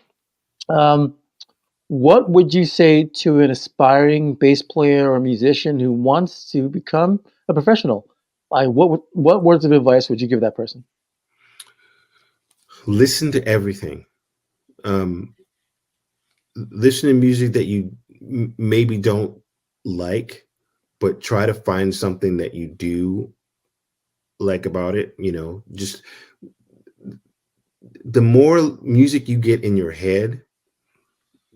What would you say to an aspiring bass player or musician who wants to become a professional? Like, what words of advice would you give that person? Listen to everything. Listen to music that you maybe don't like, but try to find something that you do like about it. Just the more music you get in your head,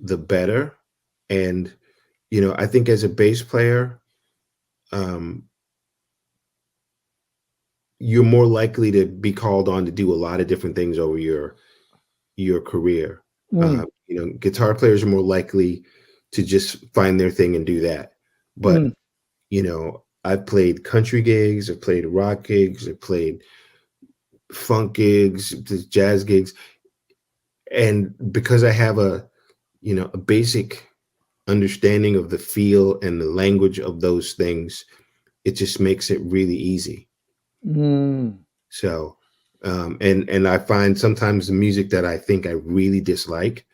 the better. And I think as a bass player, you're more likely to be called on to do a lot of different things over your career. Guitar players are more likely to just find their thing and do that. But I've played country gigs, I've played rock gigs, I've played funk gigs, jazz gigs, and because I have a basic understanding of the feel and the language of those things, it just makes it really easy. So, and I find sometimes the music that I think I really dislike,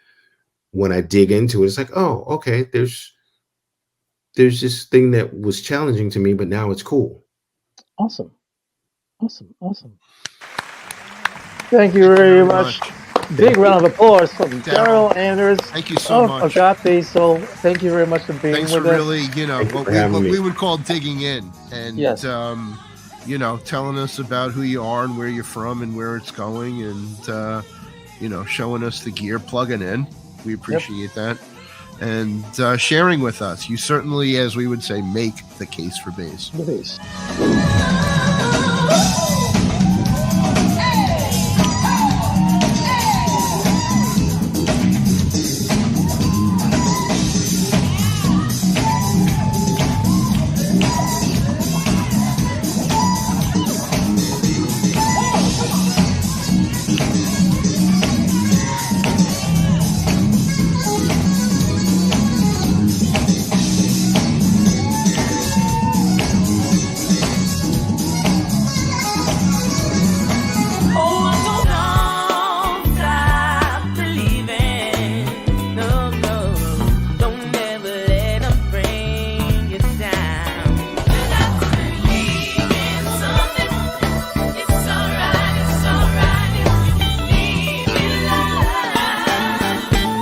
when I dig into it, it's like, oh, okay, there's there's this thing that was challenging to me, but now it's cool. Awesome. Thank you very much. Big round of applause from Darryl Anders. Thank you so much. Agape Soul. Thank you very much for being Thanks with for us. really, what we would call digging in, and Yes. telling us about who you are and where you're from and where it's going, and showing us the gear, plugging in. We appreciate that, and sharing with us. You certainly, as we would say, make the case for bass. The bass.